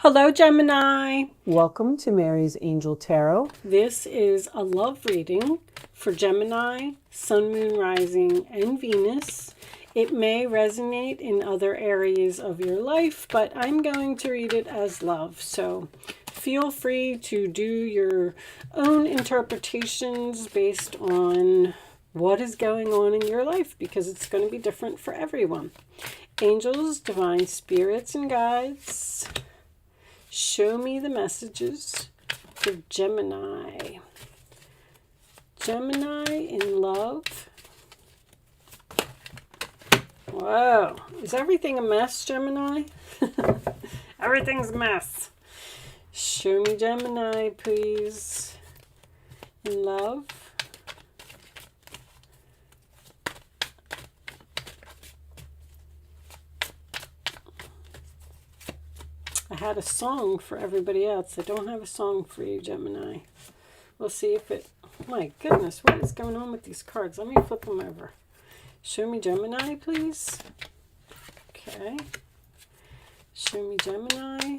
Hello, Gemini. Welcome to Mary's Angel Tarot. This is a love reading for Gemini, Sun, Moon, Rising, and Venus. It may resonate in other areas of your life, but I'm going to read it as love. So feel free to do your own interpretations based on what is going on in your life, because it's going to be different for everyone. Angels, divine spirits, and guides, show me the messages for Gemini. Gemini in love. Whoa. Is everything a mess, Gemini? Everything's a mess. Show me Gemini, please. In love. I had a song for everybody else. I don't have a song for you, Gemini. We'll see if it... My goodness, what is going on with these cards? Let me flip them over. Show me Gemini, please. Okay. Show me Gemini.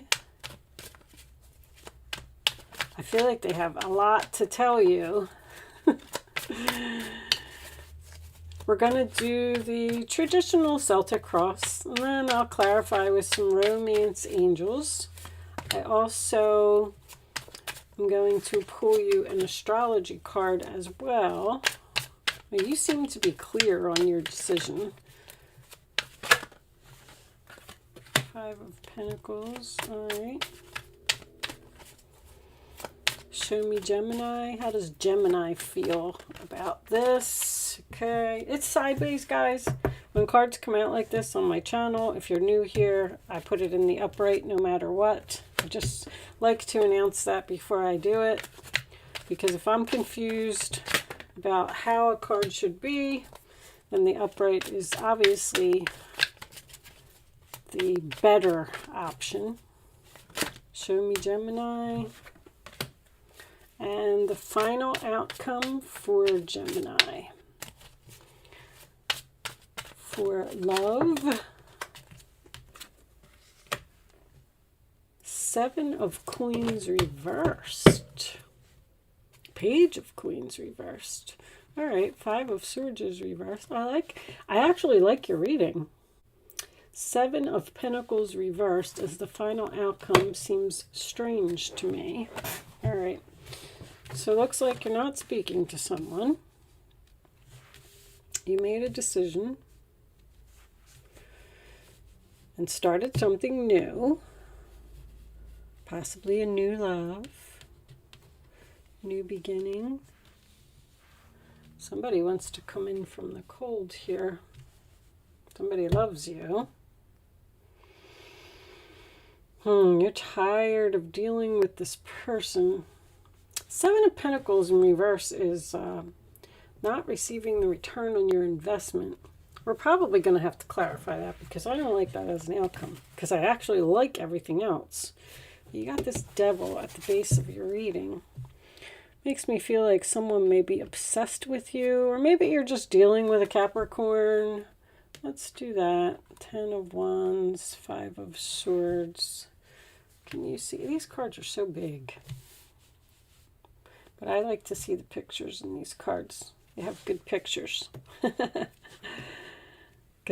I feel like they have a lot to tell you. We're going to do the traditional Celtic cross, and then I'll clarify with some romance angels. I also am going to pull you an astrology card as well. Now, you seem to be clear on your decision. Five of Pentacles. All right. Show me Gemini. How does Gemini feel about this? Okay. It's sideways, guys. When cards come out like this on my channel, if you're new here, I put it in the upright no matter what. I just like to announce that before I do it, because if I'm confused about how a card should be, then the upright is obviously the better option. Show me Gemini. And the final outcome for Gemini. For love. Seven of Coins reversed. Page of Coins reversed. All right, Five of Swords is reversed. I actually like your reading. Seven of Pentacles reversed as the final outcome seems strange to me. All right. So it looks like you're not speaking to someone. You made a decision and started something new. Possibly a new love. New beginning. Somebody wants to come in from the cold here. Somebody loves you. You're tired of dealing with this person. Seven of Pentacles in reverse is not receiving the return on your investment. We're probably going to have to clarify that, because I don't like that as an outcome, because I actually like everything else. You got this Devil at the base of your reading. Makes me feel like someone may be obsessed with you, or maybe you're just dealing with a Capricorn. Let's do that. Ten of Wands, Five of Swords. Can you see? These cards are so big. But I like to see the pictures in these cards. They have good pictures. Because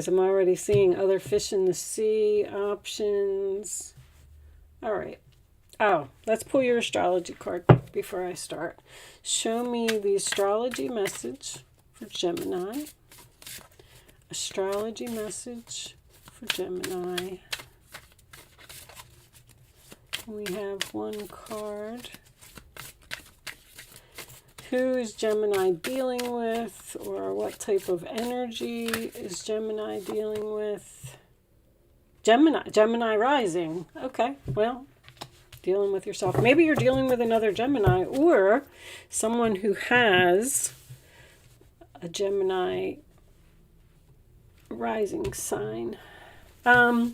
I'm already seeing other fish in the sea options. All right. Oh, let's pull your astrology card before I start. Show me the astrology message for Gemini. Astrology message for Gemini. We have one card. Who is Gemini dealing with, or what type of energy is Gemini dealing with? Gemini rising. Okay, well, dealing with yourself. Maybe you're dealing with another Gemini, or someone who has a Gemini rising sign. So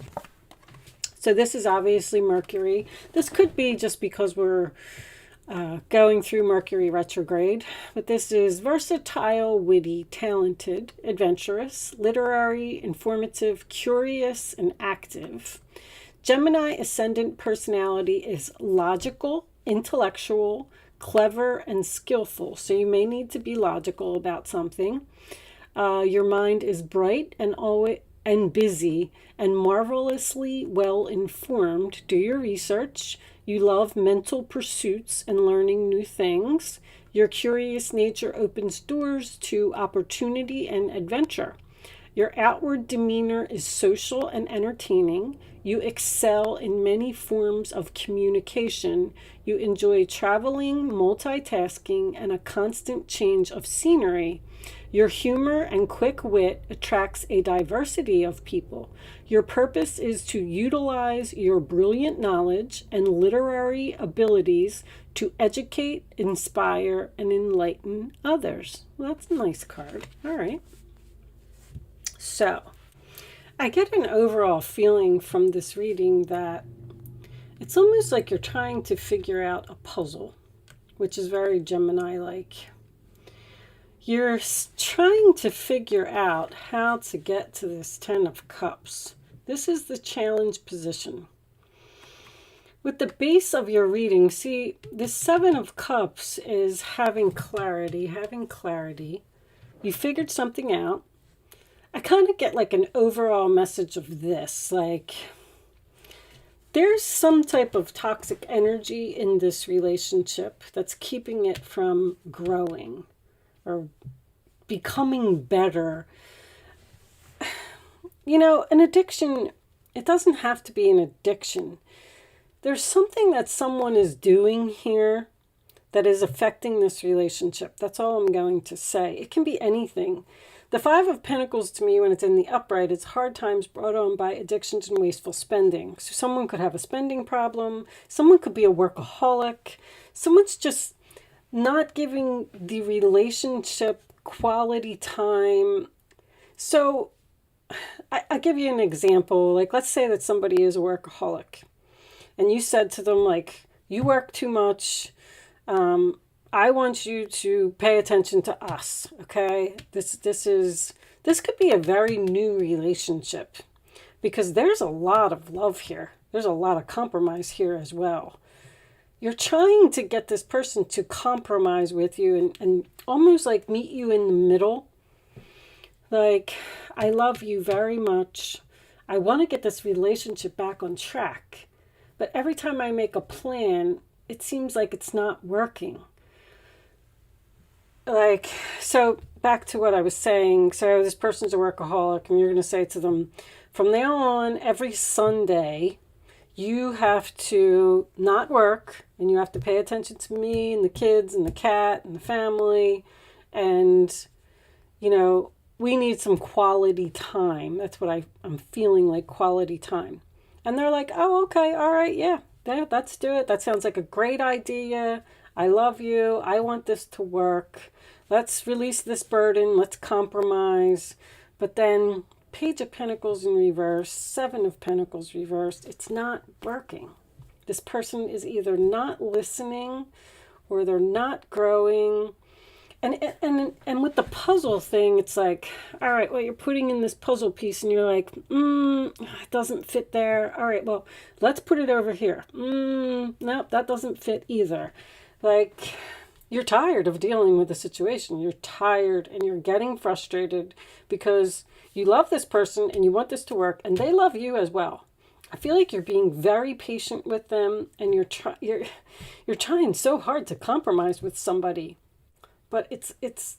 this is obviously Mercury. This could be just because we're going through Mercury retrograde, but this is versatile, witty, talented, adventurous, literary, informative, curious, and active. Gemini ascendant personality is logical, intellectual, clever, and skillful. So you may need to be logical about something. Your mind is bright and busy and marvelously well informed. Do your research. You love mental pursuits and learning new things. Your curious nature opens doors to opportunity and adventure. Your outward demeanor is social and entertaining. You excel in many forms of communication. You enjoy traveling, multitasking, and a constant change of scenery. Your humor and quick wit attracts a diversity of people. Your purpose is to utilize your brilliant knowledge and literary abilities to educate, inspire, and enlighten others. Well, that's a nice card. All right. So, I get an overall feeling from this reading that it's almost like you're trying to figure out a puzzle, which is very Gemini-like. You're trying to figure out how to get to this Ten of Cups. This is the challenge position. With the base of your reading, see, this Seven of Cups is having clarity. You figured something out. I kind of get like an overall message of this, like there's some type of toxic energy in this relationship that's keeping it from growing or becoming better. You know, an addiction, it doesn't have to be an addiction. There's something that someone is doing here that is affecting this relationship. That's all I'm going to say. It can be anything. The Five of Pentacles to me, when it's in the upright, it's hard times brought on by addictions and wasteful spending. So someone could have a spending problem. Someone could be a workaholic. Someone's just not giving the relationship quality time. So I give you an example. Like, let's say that somebody is a workaholic and you said to them, like, you work too much. I want you to pay attention to us, okay? This could be a very new relationship because there's a lot of love here. There's a lot of compromise here as well. You're trying to get this person to compromise with you and almost like meet you in the middle. Like, I love you very much. I want to get this relationship back on track. But every time I make a plan, it seems like it's not working. Like, so back to what I was saying. So this person's a workaholic and you're going to say to them, from now on, every Sunday, you have to not work and you have to pay attention to me and the kids and the cat and the family. And, you know, we need some quality time. That's what I'm feeling, like quality time. And they're like, oh, okay, all right, yeah, let's do it. That sounds like a great idea. I love you. I want this to work. Let's release this burden. Let's compromise. But then Page of Pentacles in reverse, Seven of Pentacles reversed. It's not working. This person is either not listening or they're not growing. And with the puzzle thing, it's like, all right, well, you're putting in this puzzle piece and you're like, it doesn't fit there. All right, well, let's put it over here. Nope, that doesn't fit either. Like, you're tired of dealing with the situation. You're tired and you're getting frustrated because you love this person and you want this to work and they love you as well. I feel like you're being very patient with them and you're trying so hard to compromise with somebody. But it's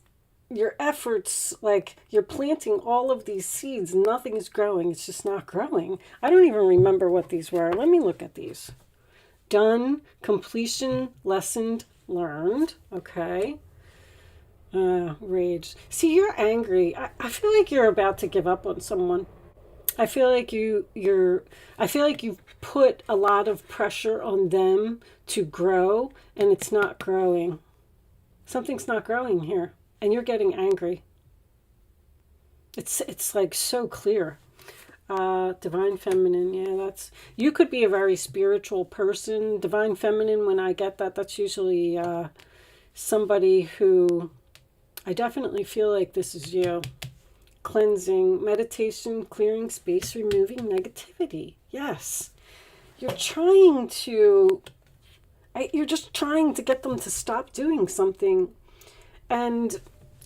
your efforts, like you're planting all of these seeds. Nothing is growing. It's just not growing. I don't even remember what these were. Let me look at these. Done, completion, lessened, learned. Okay. Rage. See, you're angry. I feel like you're about to give up on someone. I feel like I feel like you've put a lot of pressure on them to grow and it's not growing. Something's not growing here and you're getting angry. It's like so clear. Divine Feminine, yeah, you could be a very spiritual person. Divine Feminine, when I get that, that's usually somebody who, I definitely feel like this is you. Cleansing, meditation, clearing space, removing negativity. Yes. you're trying to, you're just trying to get them to stop doing something. And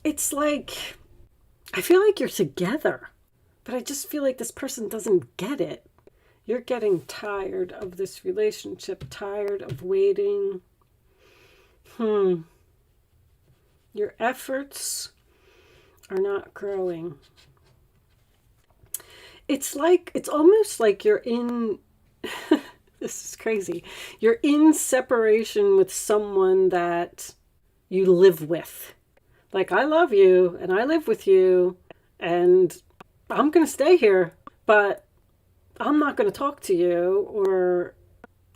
it's like, I feel like you're together, but I just feel like this person doesn't get it. You're getting tired of this relationship, tired of waiting. Your efforts are not growing. It's almost like you're in, this is crazy. You're in separation with someone that you live with. Like, I love you and I live with you and I'm going to stay here, but I'm not going to talk to you, or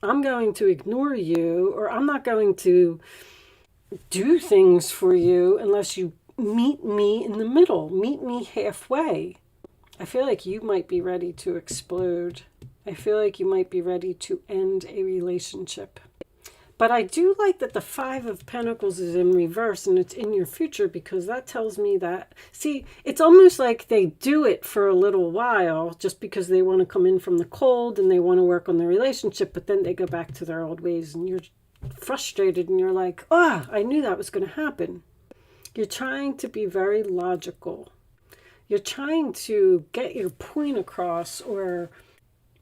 I'm going to ignore you, or I'm not going to do things for you unless you meet me in the middle, meet me halfway. I feel like you might be ready to explode. I feel like you might be ready to end a relationship. But I do like that the 5 of Pentacles is in reverse and it's in your future, because that tells me that, see, it's almost like they do it for a little while just because they want to come in from the cold and they want to work on the relationship, but then they go back to their old ways and you're frustrated and you're like, I knew that was going to happen. You're trying to be very logical. You're trying to get your point across, or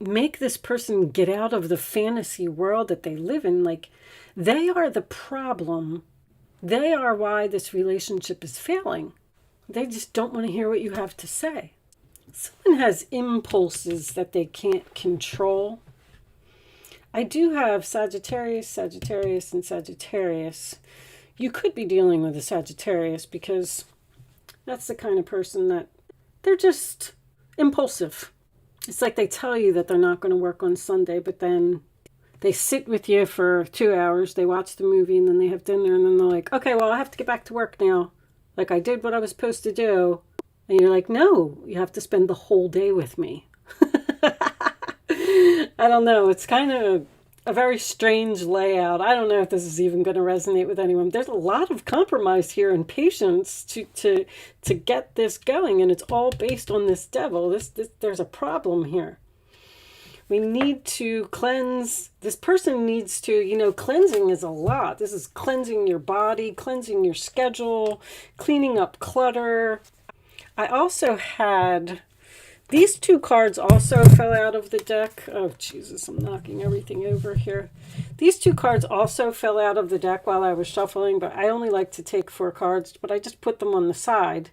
make this person get out of the fantasy world that they live in. Like, they are the problem. They are why this relationship is failing. They just don't want to hear what you have to say. Someone has impulses that they can't control. I do have Sagittarius, Sagittarius, and Sagittarius. You could be dealing with a Sagittarius, because that's the kind of person that they're just impulsive. It's like they tell you that they're not going to work on Sunday, but then they sit with you for 2 hours, they watch the movie, and then they have dinner, and then they're like, okay, well, I have to get back to work now. Like, I did what I was supposed to do. And you're like, no, you have to spend the whole day with me. I don't know. It's kind of a very strange layout. I don't know if this is even going to resonate with anyone. There's a lot of compromise here and patience to get this going, and it's all based on this devil. There's a problem here. We need to cleanse. This person needs to, cleansing is a lot. This is cleansing your body, cleansing your schedule, cleaning up clutter. I also had, these 2 cards also fell out of the deck. Oh, Jesus, I'm knocking everything over here. These 2 cards also fell out of the deck while I was shuffling, but I only like to take 4 cards, but I just put them on the side.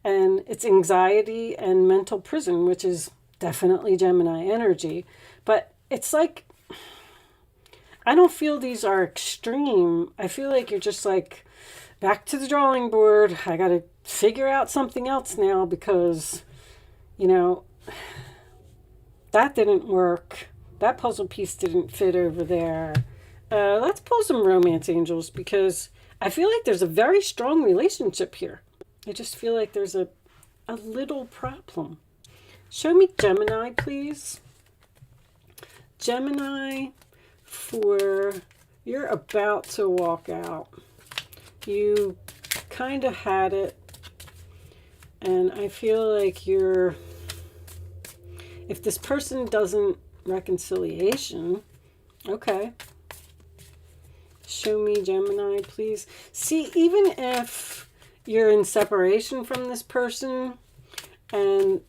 And it's anxiety and mental prison, which is definitely Gemini energy. But it's like, I don't feel these are extreme. I feel like you're just like, back to the drawing board. I got to figure out something else now, because that didn't work. That puzzle piece didn't fit over there. Let's pull some romance angels, because I feel like there's a very strong relationship here. I just feel like there's a little problem. Show me Gemini, please. Gemini, you're about to walk out. You kind of had it. And I feel like if this person doesn't reconciliation, okay. Show me Gemini, please. See, even if you're in separation from this person, and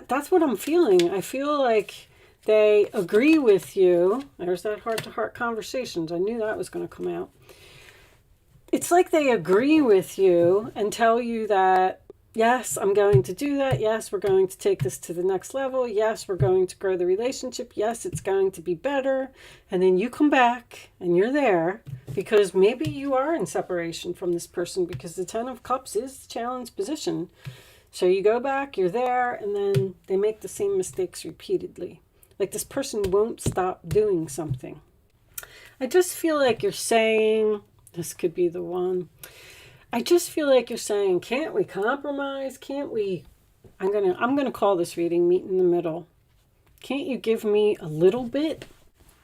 that's what I'm feeling. I feel like they agree with you. There's that heart-to-heart conversations. I knew that was going to come out. It's like they agree with you and tell you that, yes, I'm going to do that. Yes, we're going to take this to the next level. Yes, we're going to grow the relationship. Yes, it's going to be better. And then you come back and you're there, because maybe you are in separation from this person, because the 10 of Cups is the challenge position. So you go back, you're there, and then they make the same mistakes repeatedly. Like, this person won't stop doing something. I just feel like you're saying, this could be the one. I just feel like you're saying, can't we compromise? Can't we, I'm gonna call this reading Meet in the Middle. Can't you give me a little bit?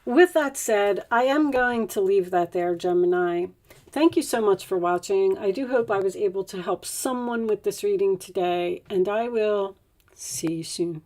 With that said, I am going to leave that there, Gemini. Thank you so much for watching. I do hope I was able to help someone with this reading today, and I will see you soon.